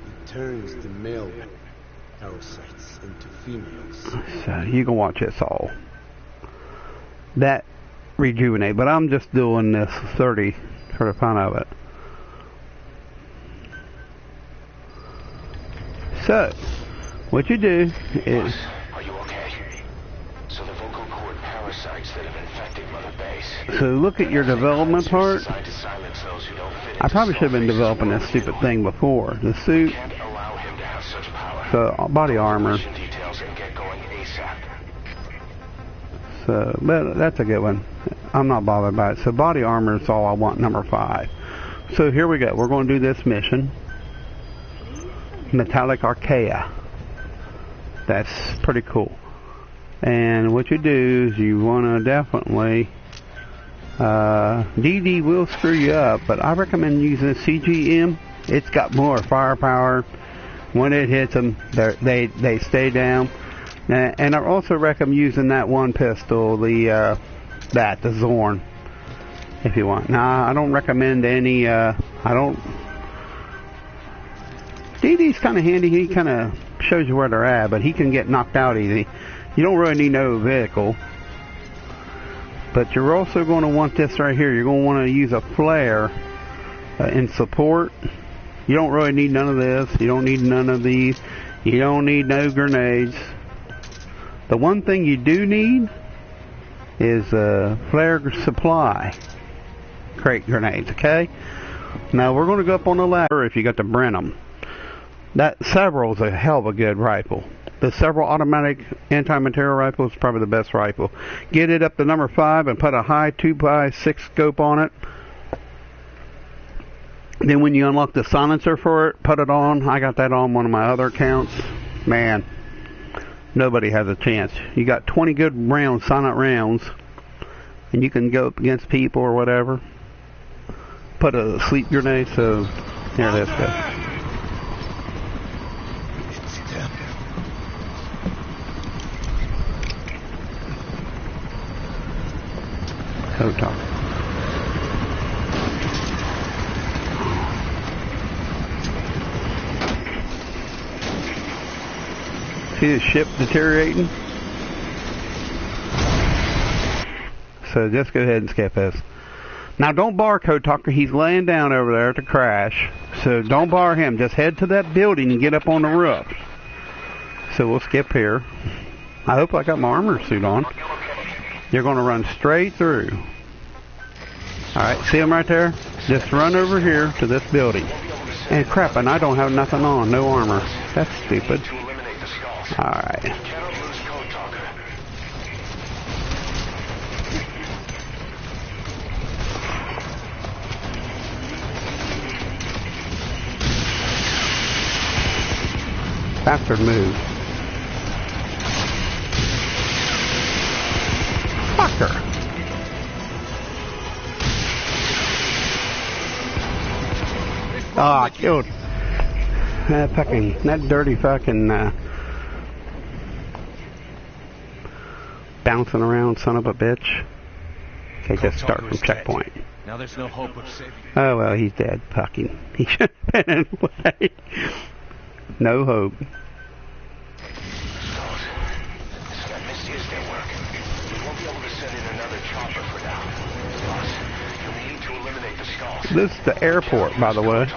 It turns the male Parasites into females. So you can watch this all. That rejuvenate, but I'm just doing this 30 for the fun of it. So, what you do is... Are you okay? So the vocal cord parasites that have infected Mother Base. So look at your development part. Designed to silence those who don't fit I probably should have been developing this stupid thing before. The suit, Can't allow him to have such power. so body armor. Mission details and get going ASAP. So, but that's a good one. I'm not bothered by it. So body armor is all I want, number 5. So here we go. We're going to do this mission. Metallic Archaea. That's pretty cool. And what you do is you want to definitely... DD will screw you up, but I recommend using CGM. It's got more firepower. When it hits them, they stay down. And I also recommend using that one pistol, the Zorn, if you want. Now, I don't recommend any, DD's kind of handy. He kind of shows you where they're at, but he can get knocked out easy. You don't really need no vehicle. But you're also going to want this right here. You're going to want to use a flare in support. You don't really need none of this. You don't need none of these. You don't need no grenades. The one thing you do need is flare supply crate grenades, okay? Now we're going to go up on the ladder if you got the Brenham. That Several is a hell of a good rifle. The Several automatic anti-material rifle is probably the best rifle. Get it up to number 5 and put a high 2x6 scope on it. Then when you unlock the silencer for it, put it on. I got that on one of my other accounts. Man, nobody has a chance. You got 20 good rounds, silent rounds, and you can go up against people or whatever. Put a sleep grenade, so here it is. Go. Talk. See the ship deteriorating? So just go ahead and skip this. Now don't bar Code Talker. He's laying down over there to crash. So don't bar him. Just head to that building and get up on the roof. So we'll skip here. I hope I got my armor suit on. You're going to run straight through. Alright, see him right there? Just run over here to this building. And crap, and I don't have nothing on, no armor. That's stupid. Alright. Faster move. Fucker. I killed that dirty fucking bouncing around son of a bitch. Okay, just start from checkpoint. Now there's no hope of saving. Oh well, he's dead. Fucking, he should have been away. No hope. This is the airport, by the way.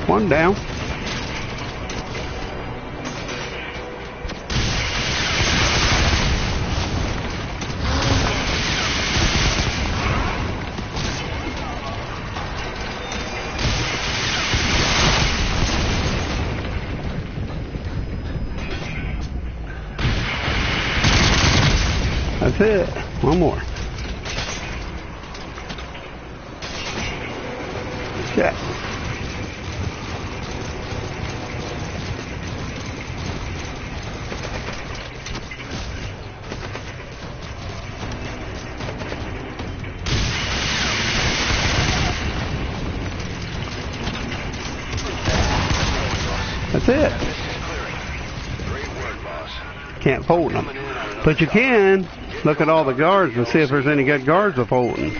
One down. That's it. One more. Check. That's it. Can't Fulton them. But you can look at all the guards and see if there's any good guards of Fulton.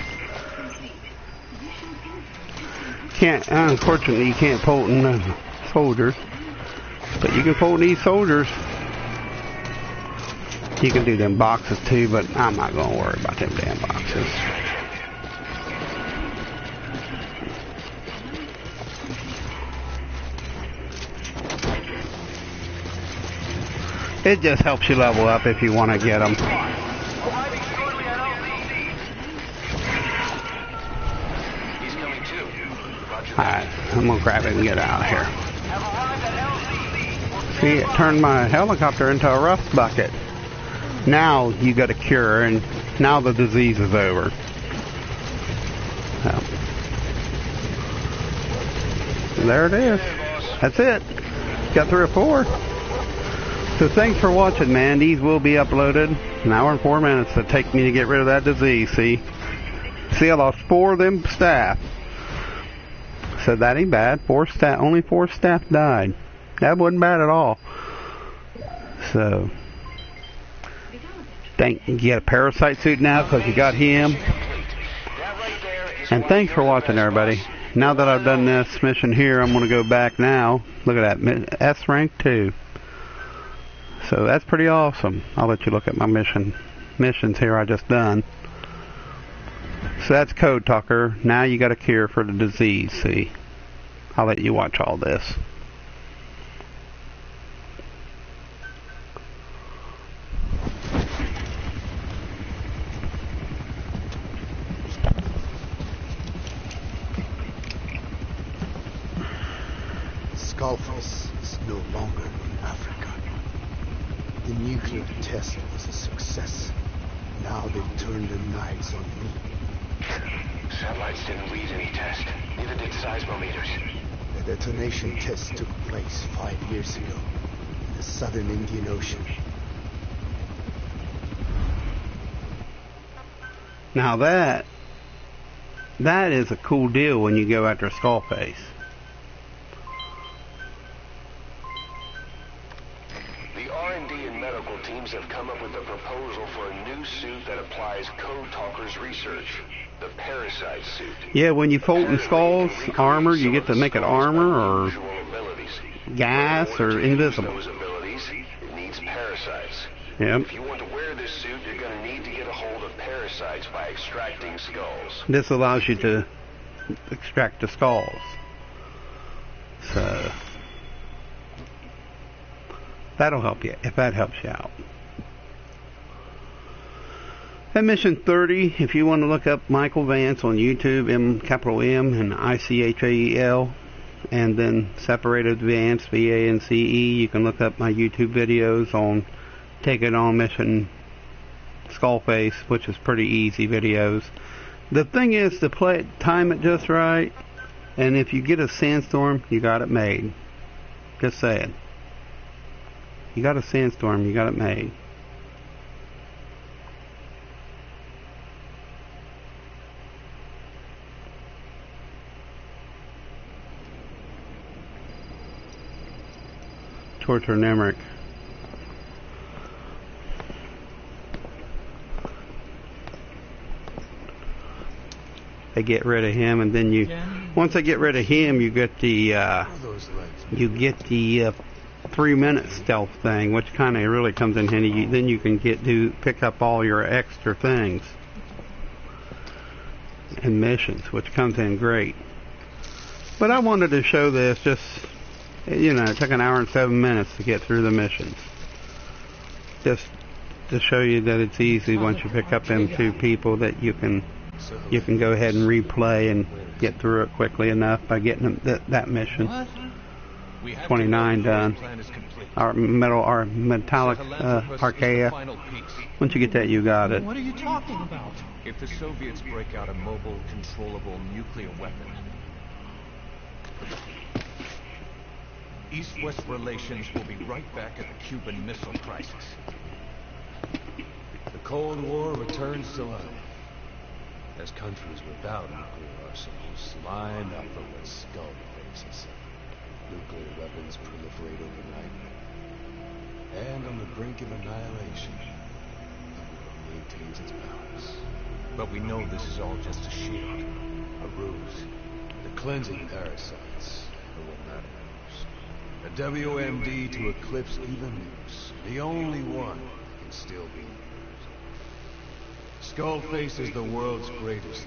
Can't, unfortunately, you can't Fulton soldiers. But you can Fulton these soldiers. You can do them boxes too, but I'm not going to worry about them damn boxes. It just helps you level up if you want to get them. Alright, I'm going to grab it and get out of here. See, it turned my helicopter into a rust bucket. Now you got a cure, and now the disease is over. So, there it is. That's it. Got 3 or 4. So thanks for watching, man. These will be uploaded. An hour and 4 minutes to take me to get rid of that disease, see? See, I lost 4 of them staff. So that ain't bad. Only 4 staff died. That wasn't bad at all. So, you get a parasite suit now because you got him. And thanks for watching, everybody. Now that I've done this mission here, I'm going to go back now. Look at that, S rank 2. So that's pretty awesome. I'll let you look at my missions here I just done. So that's Code Talker. Now you got a cure for the disease, see? I'll let you watch all this. Skullface is no longer in Africa. The nuclear test was a success. Now they've turned their knives on me. Satellites didn't lead any test. Neither did seismometers. The detonation test took place 5 years ago in the southern Indian Ocean. Now that is a cool deal when you go after Skullface. The R&D and medical teams have come up with a proposal for a new suit that applies Code Talker's research. The parasite suit. Yeah, when you Fulton Skull's armor, you get to make it armor or gas or invisible. Those abilities, it needs parasites. Yep. If you want to wear this suit, you're going to need to get a hold of parasites by extracting skulls. This allows you to extract the skulls. So that'll help you, if that helps you out. At mission 30, if you want to look up Michael Vance on YouTube, capital M and ICHAEL, and then separated Vance, V-A-N-C-E, you can look up my YouTube videos on taking on mission Skullface, which is pretty easy videos. The thing is to time it just right, and if you get a sandstorm, you got it made. Just saying. You got a sandstorm, you got it made. Torture Nemric. They get rid of him, and then once they get rid of him, you get the 3-minute stealth thing, which kind of really comes in handy. Then you can pick up all your extra things and missions, which comes in great. But I wanted to show this just. It took an hour and 7 minutes to get through the missions. Just to show you that it's easy once you pick up them 2 people that you can go ahead and replay and get through it quickly enough by getting that mission. 29 done. Our metallic Archaea. Once you get that, you got it. What are you talking about? If the Soviets break out a mobile, controllable nuclear weapon, East-West relations will be right back at the Cuban Missile Crisis. The Cold War returns to life as countries without nuclear arsenals line up with skull faces. Nuclear weapons proliferate overnight, and on the brink of annihilation, the world maintains its balance. but we know this is all just a shield. A ruse. The cleansing parasites are what matters. A WMD to eclipse even nukes. The only one that can still be used. Skullface is the world's greatest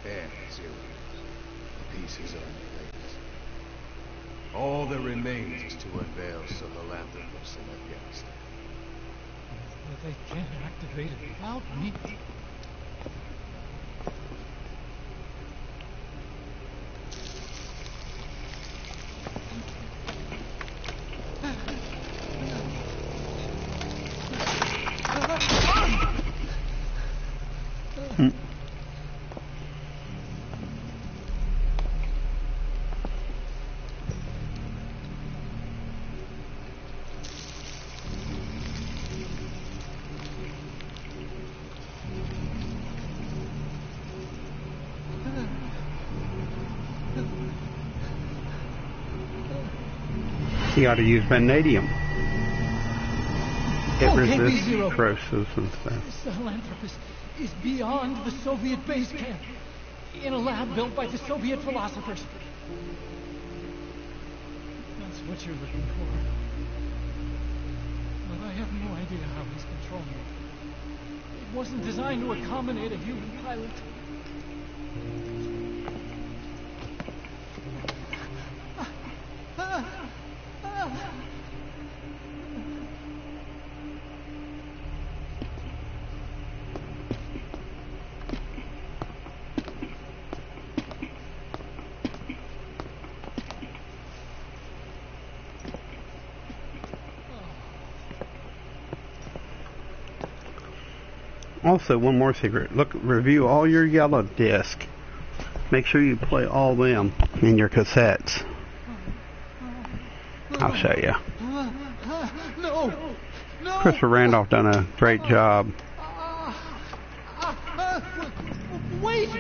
threat. And zero. The pieces are in place. All that remains is to unveil Sahelanthropus in Afghanistan. But they can't activate it without me. You ought to use vanadium. It Okay, resists B-Zero. corrosives and stuff. Sahelanthropus is beyond the Soviet base camp, in a lab built by the Soviet philosophers. That's what you're looking for. But I have no idea how he's controlling it. It wasn't designed to accommodate a human pilot. Also, one more secret. Look, review all your yellow discs. Make sure you play all them in your cassettes. I'll show you. No! No! Christopher Randolph done a great job. Wait!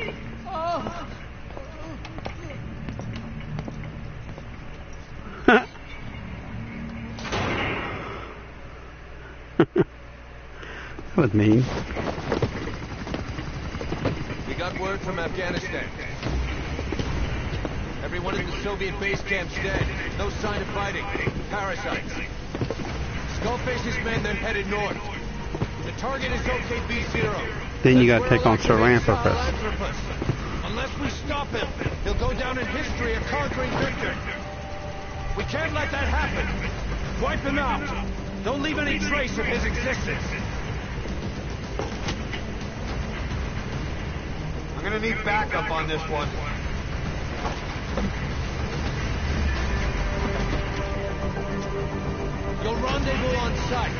That was mean. We got word from Afghanistan. Everyone in the Soviet base camp's dead. No sign of fighting. Parasites. Skullface's men then headed north. The target is OKB-0. Then you gotta take on Sahelanthropus. Unless we stop him, he'll go down in history a conquering victor. We can't let that happen. Wipe him out. Don't leave any trace of his existence. I'm gonna need backup on this one. You'll rendezvous on site.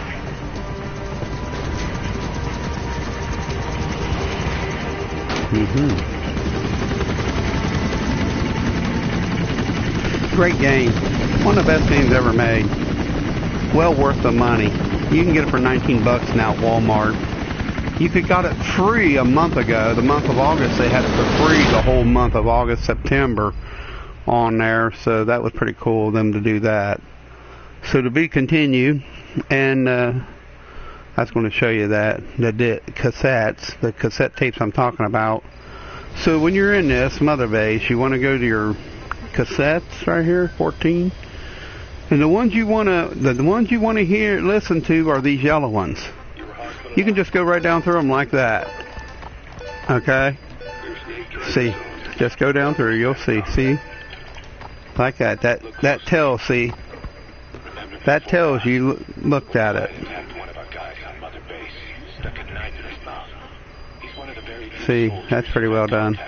Great game. One of the best games ever made. Well worth the money. You can get it for 19 bucks now at Walmart. You could got it free a month ago. The month of August, they had it for free the whole month of August, September on there. So that was pretty cool of them to do that. So to be continued, and I was going to show you that, the cassettes, the cassette tapes I'm talking about. So when you're in this mother base, you want to go to your cassettes right here, 14. And the ones you want to hear, listen to are these yellow ones. You can just go right down through them like that. Okay? See, just go down through. You'll see. See, like that. That tells. See, that tells you looked at it. See, that's pretty well done.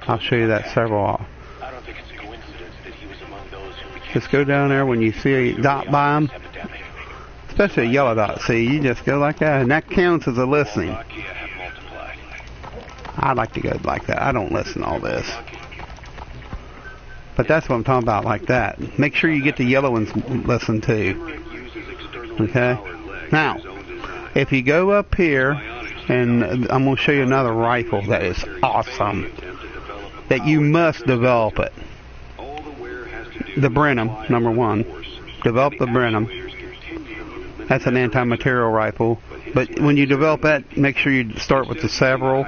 I'll show you that several. I don't think it's a coincidence that he was among Just go down there when you see a dot by them, especially a yellow dot. See, you just go like that, and that counts as a listening. I like to go like that. I don't listen to all this. But that's what I'm talking about, like that. Make sure you get the yellow ones listened to. Okay? Now, if you go up here, and I'm going to show you another rifle that is awesome, that you must develop it. The Brenham, number one. Develop the Brenham. That's an anti-material rifle. But when you develop that, make sure you start with the several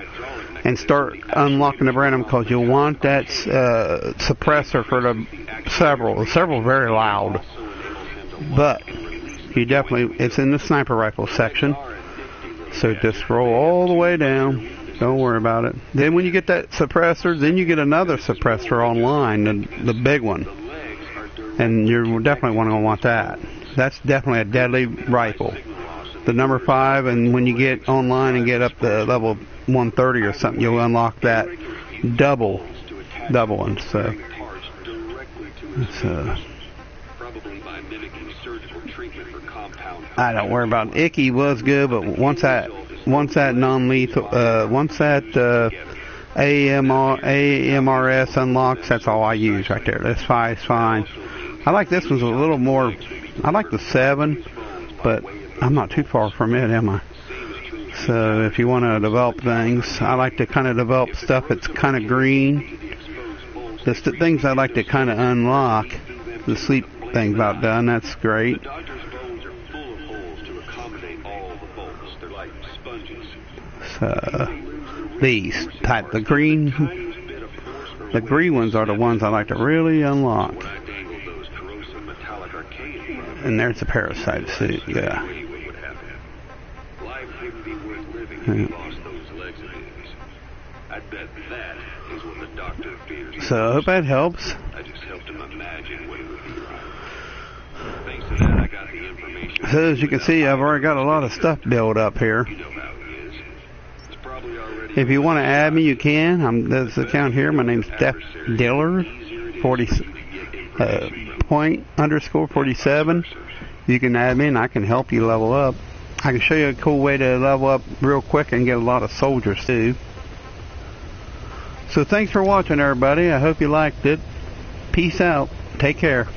and start unlocking the Brenham, because you'll want that suppressor for the several. The several is very loud. But you definitely, it's in the sniper rifle section. So just scroll all the way down. Don't worry about it. Then when you get that suppressor, then you get another suppressor online, the big one. And you're definitely going to want that. That's definitely a deadly rifle. The number 5, and when you get online and get up to level 130 or something, you'll unlock that double one. So I don't worry about it. Icky was good, but once that non-lethal, once that AMRS unlocks, that's all I use right there. This 5 is fine. I like this one's a little more. I like the 7, but I'm not too far from it, am I? So if you want to develop things, I like to kind of develop stuff that's kind of green. Just the things I like to kind of unlock. The sleep thing's about done. That's great. So these type, the green ones are the ones I like to really unlock. And there's a parasite suit, yeah. So I hope that helps. So as you can see, I've already got a lot of stuff built up here. If you want to add me, you can. There's the account here. My name's Def Diller, 40._47. You can add me and I can help you level up. I can show you a cool way to level up real quick and get a lot of soldiers too. So thanks for watching, everybody. I hope you liked it. Peace out. Take care.